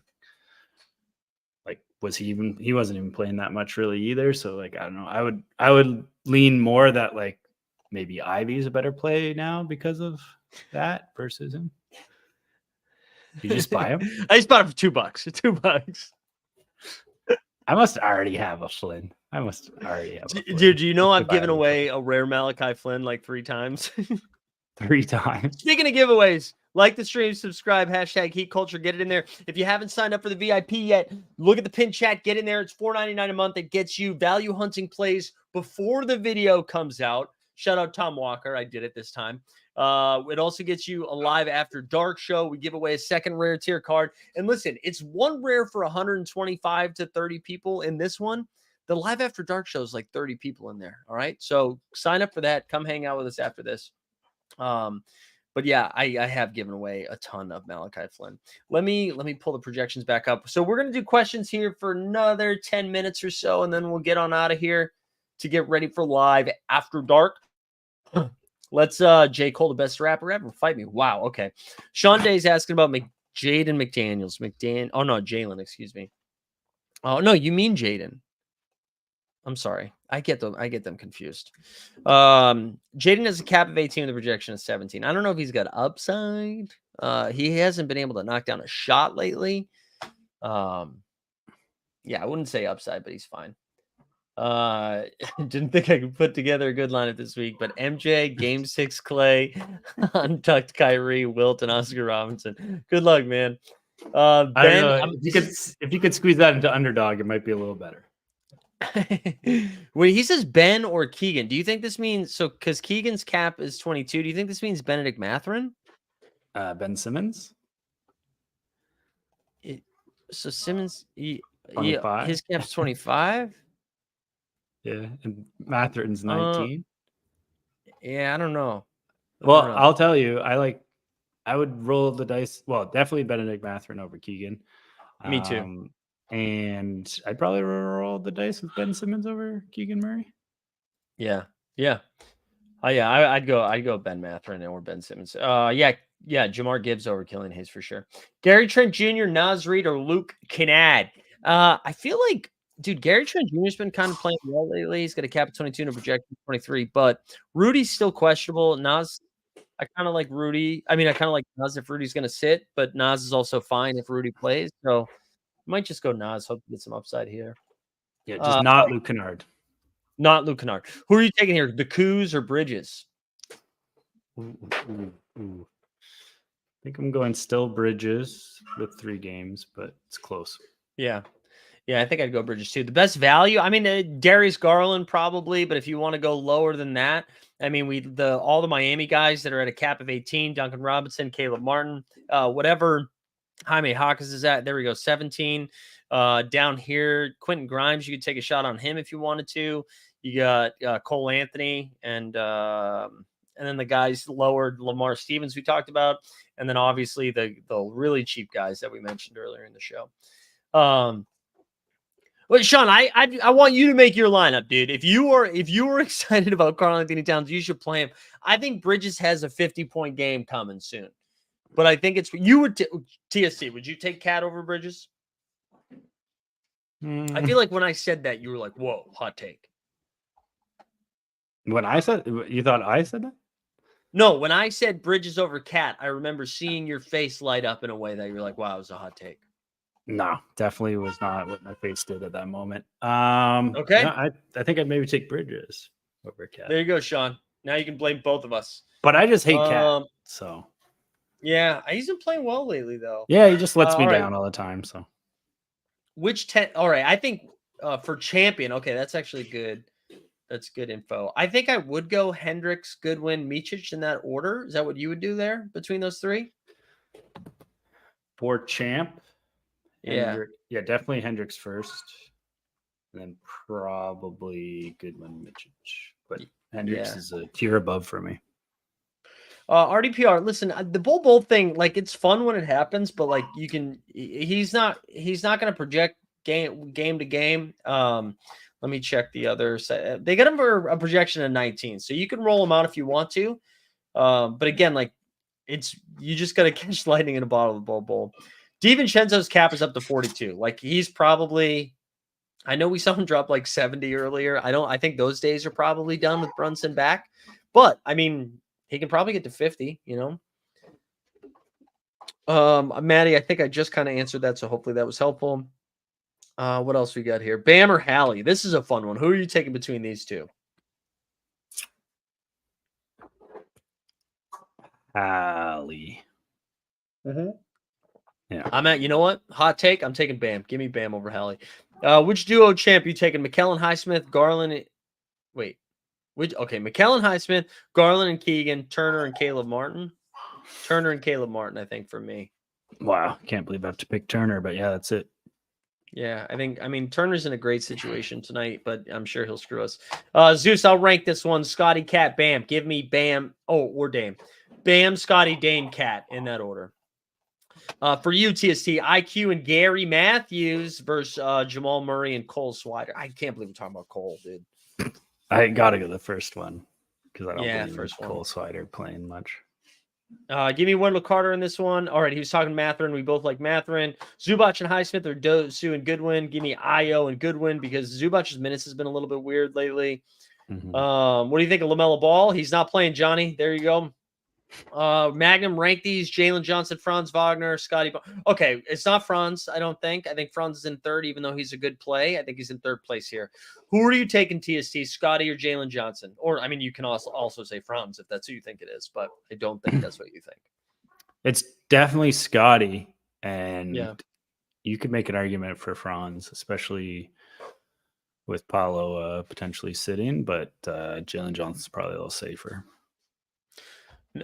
like he wasn't even playing that much really either. So like I don't know. I would lean more that like maybe Ivy's a better play now because of that versus him. You just buy him? I just bought him for $2. $2. I must already have a Flynn. I must already have a Flynn. Dude, do you know I've given away a rare Malachi Flynn like 3 times? 3 times. Speaking of giveaways, like the stream, subscribe, hashtag Heat Culture, get it in there. If you haven't signed up for the VIP yet, look at the pin chat, get in there. It's $4.99 a month. It gets you value hunting plays before the video comes out. Shout out Tom Walker. I did it this time. It also gets you a live after dark show. We give away a second rare tier card. And listen, it's one rare for 125 to 30 people in this one. The live after dark show is like 30 people in there. All right. So sign up for that. Come hang out with us after this. But yeah, I have given away a ton of Malachi Flynn. Let me pull the projections back up. So we're going to do questions here for another 10 minutes or so, and then we'll get on out of here to get ready for live after dark. Let's J. Cole, the best rapper ever. Fight me. Wow. Okay. Sean Day's asking about Jaden McDaniels. Oh no, Jalen, excuse me. Oh no, you mean Jaden. I'm sorry. I get them confused. Jaden has a cap of 18 with a projection of 17. I don't know if he's got upside. He hasn't been able to knock down a shot lately. Yeah, I wouldn't say upside, but he's fine. Didn't think I could put together a good lineup this week, but MJ, Game 6 Clay, untucked Kyrie, Wilt, and Oscar Robinson. Good luck, man. Ben, I don't know. If you could squeeze that into underdog, it might be a little better. When he says Ben or Keegan, do you think this means so? Because Keegan's cap is 22. Do you think this means Benedict Mathurin? Ben Simmons. So Simmons, 25. His cap's 25. Yeah, and Mathurin's 19. Yeah, I don't know. I'll tell you, I would roll the dice. Well, definitely Benedict Mathurin over Keegan. Me too. And I'd probably roll the dice with Ben Simmons over Keegan Murray. Yeah. I'd go Ben Mathurin or Ben Simmons. Yeah, Jamar Gibbs over Killian Hayes for sure. Gary Trent Jr., Naz Reid, or Luke Kennard. I feel like, dude, Gary Trent Jr. has been kind of playing well lately. He's got a cap of 22 and a projection of 23, but Rudy's still questionable. Naz, I kind of like Rudy. I mean, I kind of like Naz if Rudy's going to sit, but Naz is also fine if Rudy plays. So might just go Naz. Hope to get some upside here. Yeah, just not Luke Kennard. Not Luke Kennard. Who are you taking here? The Coos or Bridges? Ooh. I think I'm going still Bridges with 3 games, but it's close. Yeah, I think I'd go Bridges too. The best value, I mean, Darius Garland probably, but if you want to go lower than that, I mean, all the Miami guys that are at a cap of 18, Duncan Robinson, Caleb Martin, whatever Jaime Hawkins is at, there we go, 17. Down here, Quentin Grimes, you could take a shot on him if you wanted to. You got Cole Anthony and then the guys lowered, Lamar Stevens we talked about, and then obviously the really cheap guys that we mentioned earlier in the show. But Sean, I want you to make your lineup, dude. If you were excited about Karl-Anthony Towns, you should play him. I think Bridges has a 50-point game coming soon. But I think you would TSC. Would you take Cat over Bridges? I feel like when I said that, you were like, "Whoa, hot take." When I said, you thought I said that? No, when I said Bridges over Cat, I remember seeing your face light up in a way that you're like, "Wow, it was a hot take." No, definitely was not what my face did at that moment. Okay, no, I think I'd maybe take Bridges over Cat. There you go, Sean. Now you can blame both of us. But I just hate Cat, so. Yeah, he's been playing well lately, though. Yeah, he just lets me all right. down all the time. So Which 10? All right, I think for champion. Okay, that's actually good. That's good info. I think I would go Hendricks, Goodwin, Mičić in that order. Is that what you would do there between those three? for champ, Yeah. yeah, definitely Hendricks first, and then probably Goodwin, Mičić. But Hendricks is a tier above for me. RDPR, listen, the Bowl thing, like it's fun when it happens, but like he's not going to project game to game. Let me check the other side. They got him for a projection of 19, so you can roll him out if you want to. But again, like you just got to catch lightning in a bottle of the Bowl. DiVincenzo's cap is up to 42. Like he's probably, I know we saw him drop like 70 earlier. I think those days are probably done with Brunson back, but I mean, he can probably get to 50, Maddie, I think I just kind of answered that, so hopefully that was helpful. What else we got here? Bam or Hallie? This is a fun one. Who are you taking between these two? Hallie. Mm-hmm. Yeah. You know what? Hot take. I'm taking Bam. Give me Bam over Hallie. Which duo champ you taking? McKellen, Highsmith, Garland. Wait. McKellen, Highsmith, Garland and Keegan, Turner and Caleb Martin. Turner and Caleb Martin, I think, for me. Wow. Can't believe I have to pick Turner, but yeah, that's it. Yeah, I mean, Turner's in a great situation tonight, but I'm sure he'll screw us. Zeus, I'll rank this one. Scotty, Cat, Bam. Give me Bam. Oh, or Dame. Bam, Scotty, Dane, Cat in that order. For you, TST, IQ and Gary Matthews versus Jamal Murray and Cole Swider. I can't believe we're talking about Cole, dude. I got to go the first one because I don't believe first Cole Swider playing much. Give me Wendell Carter in this one. All right, he was talking Matherin. We both like Matherin. Zubac and Highsmith or Dosu and Goodwin. Give me Io and Goodwin because Zubac's minutes has been a little bit weird lately. Mm-hmm. What do you think of LaMelo Ball? He's not playing, Johnny. There you go. Magnum, rank these: Jalen Johnson, Franz Wagner, Scotty. Okay, it's not Franz. I don't think. I think Franz is in third, even though he's a good play. I think he's in third place here. Who are you taking, TST? Scotty or Jalen Johnson? Or I mean, you can also say Franz if that's who you think it is, but I don't think that's what you think. It's definitely Scotty, and you could make an argument for Franz, especially with Paolo potentially sitting, but Jalen Johnson's probably a little safer.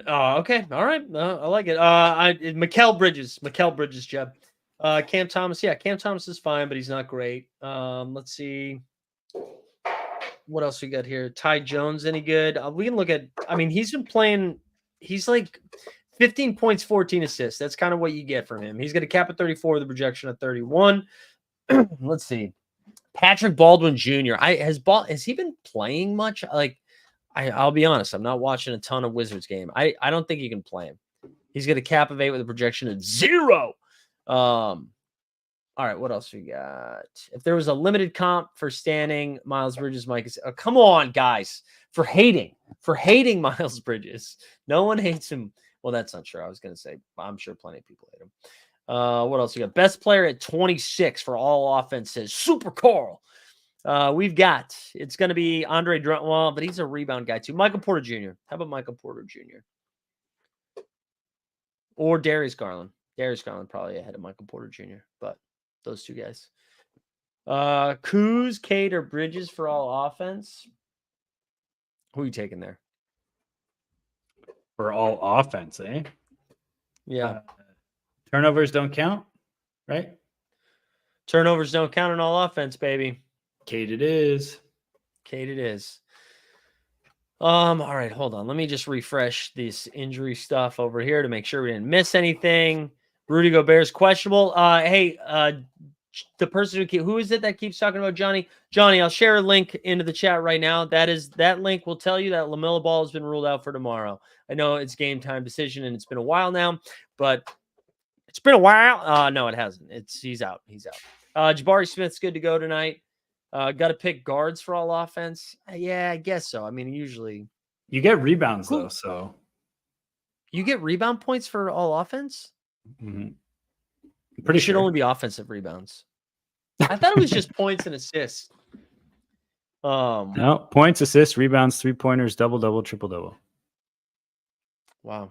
Okay. All right. I like it. Mikal Bridges, Jeb. Cam Thomas. Yeah, Cam Thomas is fine, but he's not great. Let's see. What else we got here? Ty Jones, any good? We can look at, I mean, he's been playing, he's like 15 points, 14 assists. That's kind of what you get from him. He's got a cap at 34, the projection at 31. Let's see. Patrick Baldwin Jr. Has he been playing much? Like, I'll be honest, I'm not watching a ton of Wizards game. I don't think you can play him. He's got a cap of 8 with a projection of 0. All right, what else we got? If there was a limited comp for standing, Miles Bridges, Mike is come on, guys, for hating Miles Bridges. No one hates him. Well, that's not true. I was gonna say, I'm sure plenty of people hate him. What else we got? Best player at 26 for all offenses, Super Carl. We've got, it's going to be Andre Drummond, well, but he's a rebound guy too. Michael Porter Jr. How about Michael Porter Jr.? Or Darius Garland. Darius Garland probably ahead of Michael Porter Jr., but those two guys. Kuz, Cade, or Bridges for all offense? Who are you taking there? For all offense, eh? Yeah. Turnovers don't count, right? Turnovers don't count in all offense, baby. Cade it is. Cade it is. All right, hold on. Let me just refresh this injury stuff over here to make sure we didn't miss anything. Rudy Gobert's questionable. Hey, the person who is it that keeps talking about Johnny? Johnny, I'll share a link into the chat right now. That link will tell you that LaMelo Ball has been ruled out for tomorrow. I know it's game time decision and it's been a while now, but it's been a while. No, it hasn't. He's out. He's out. Jabari Smith's good to go tonight. Got to pick guards for all offense. Yeah, I guess so. I mean, usually you get rebounds though, so you get rebound points for all offense. Mm-hmm. Pretty sure. Should only be offensive rebounds. I thought it was just points and assists. No, points, assists, rebounds, 3-pointers, double, triple. Wow.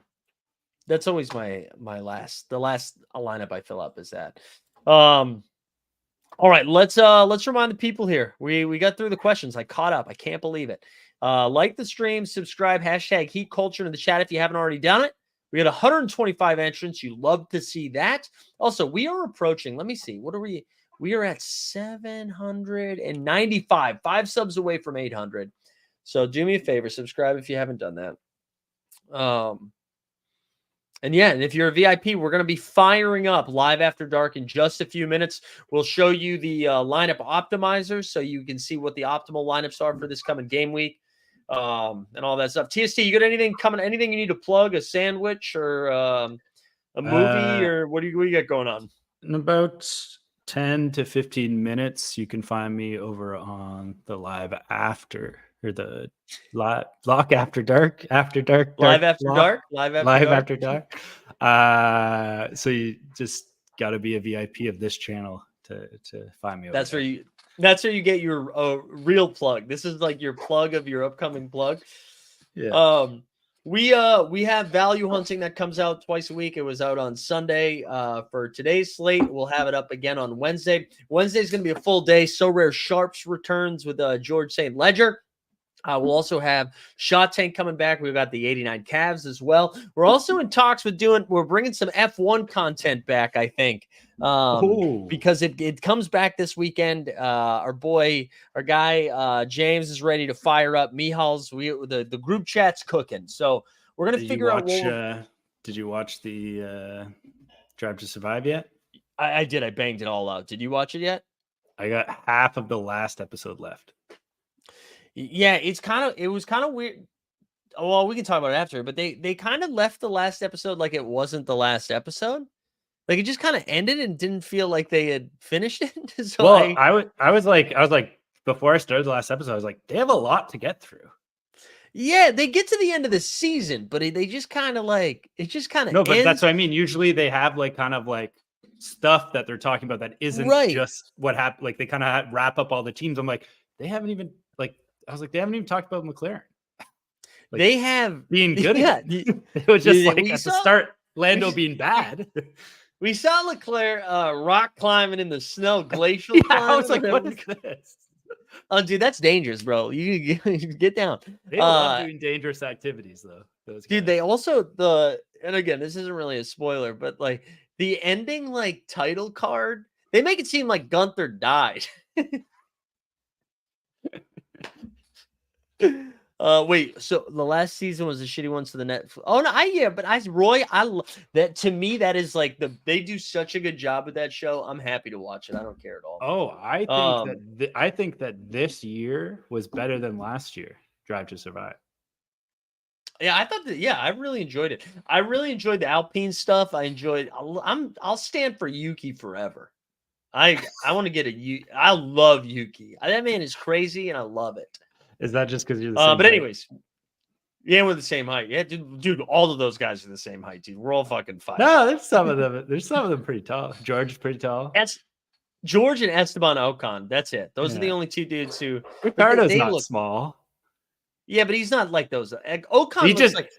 That's always the last lineup I fill up is that. All right, let's remind the people here. We got through the questions. I caught up. I can't believe it. Like the stream, subscribe, hashtag Heat Culture in the chat if you haven't already done it. We got 125 entrants. You love to see that. Also, we are approaching. Let me see. What are we? We are at 795. 5 subs away from 800. So do me a favor, subscribe if you haven't done that. And yeah, and if you're a VIP, we're going to be firing up Live After Dark in just a few minutes. We'll show you the lineup optimizers so you can see what the optimal lineups are for this coming game week and all that stuff. TST, you got anything coming? Anything you need to plug? A sandwich or a movie or what do you got going on? In about 10 to 15 minutes, you can find me over on the Live After or the Lock After Dark, After Dark, Live After Lock, Dark, Live After Dark. So you just got to be a VIP of this channel to find me. Over That's where you get your real plug. This is like your plug of your upcoming plug. Yeah. We have Value Hunting that comes out twice a week. It was out on Sunday. For today's slate, we'll have it up again on Wednesday. Wednesday's going to be a full day. So Rare Sharps returns with George St. Ledger. We'll also have Shot Tank coming back. We've got the 89 Cavs as well. We're also in talks with we're bringing some F1 content back, I think, because it comes back this weekend. Our guy, James is ready to fire up Mihal's. The group chat's cooking. So we're going to figure out. Did you watch the Drive to Survive yet? I did. I banged it all out. Did you watch it yet? I got half of the last episode left. Yeah, it was kind of weird. Well, we can talk about it after, but they kind of left the last episode like it wasn't the last episode. Like it just kind of ended and didn't feel like they had finished it. So I was like before I started the last episode, I was like, they have a lot to get through. Yeah, they get to the end of the season, but they just kind of like it just kind of no, but that's what I mean. Usually they have like kind of like stuff that they're talking about that isn't just what happened. Like they kind of wrap up all the teams. I'm like, they haven't even like. I was like, they haven't even talked about McLaren. Like, they have being good. Yeah, it was just like at the start, Lando being bad. We saw Leclerc rock climbing in the snow, glacial. I was like, what is this? Oh, dude, that's dangerous, bro. You get down. They love doing dangerous activities, though. Those guys. Dude, they also and again, this isn't really a spoiler, but like the ending, like title card, they make it seem like Gunther died. Wait, so the last season was a shitty one, so the net. Oh no, but Roy, that to me, that is like they do such a good job with that show. I'm happy to watch it. I don't care at all. Oh, I think that this year was better than last year. Drive to Survive. Yeah, I thought that. Yeah, I really enjoyed it. I really enjoyed the Alpine stuff. I'll stand for Yuki forever. I want to get I love Yuki. That man is crazy, and I love it. Is that just because you're the same but anyways, yeah, we're the same height. Yeah, dude, all of those guys are the same height, dude. We're all fucking 5'. No, there's some of them pretty tall. George is pretty tall. That's George and Esteban Ocon. That's it. Those are the only two dudes who. Ricardo's not small. Yeah, but he's not like those. Ocon looks like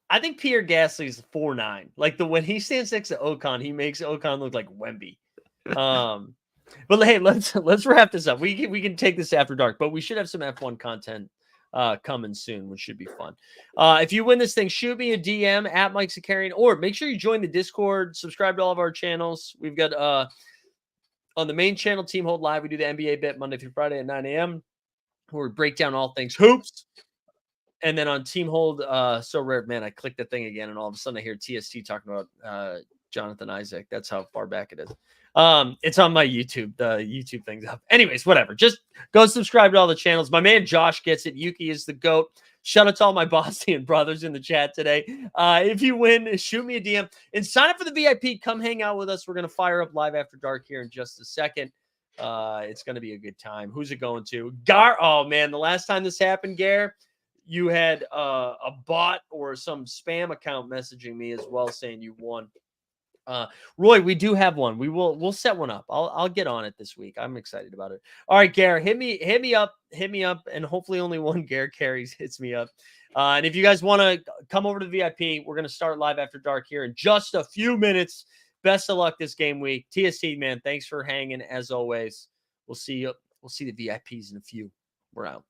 I think Pierre Gasly's 4'9". Like when he stands next to Ocon, he makes Ocon look like Wemby. But hey, let's wrap this up. We can take this after dark, but we should have some F1 content coming soon, which should be fun. If you win this thing, shoot me a DM at Mike Zakarian, or make sure you join the Discord, subscribe to all of our channels. We've got on the main channel, Team Hold Live, we do the NBA bit Monday through Friday at 9 a.m. where we break down all things hoops. And then on Team Hold, So Rare, man, I clicked the thing again, and all of a sudden I hear TST talking about Jonathan Isaac. That's how far back it is. It's on my YouTube. The YouTube thing's up. Anyways, whatever. Just go subscribe to all the channels. My man Josh gets it. Yuki is the GOAT. Shout out to all my Bosnian brothers in the chat today. If you win, shoot me a DM and sign up for the VIP. Come hang out with us. We're going to fire up Live After Dark here in just a second. It's going to be a good time. Who's it going to? Gar. Oh, man. The last time this happened, Gar, you had a bot or some spam account messaging me as well saying you won. Roy, we do have one. We'll set one up. I'll get on it this week. I'm excited about it. All right, Gare, hit me up, and hopefully only one Gare carries hits me up. And if you guys want to come over to the VIP, we're gonna start live after dark here in just a few minutes. Best of luck this game week. TSC, man, thanks for hanging as always. We'll see you. We'll see the VIPs in a few. We're out.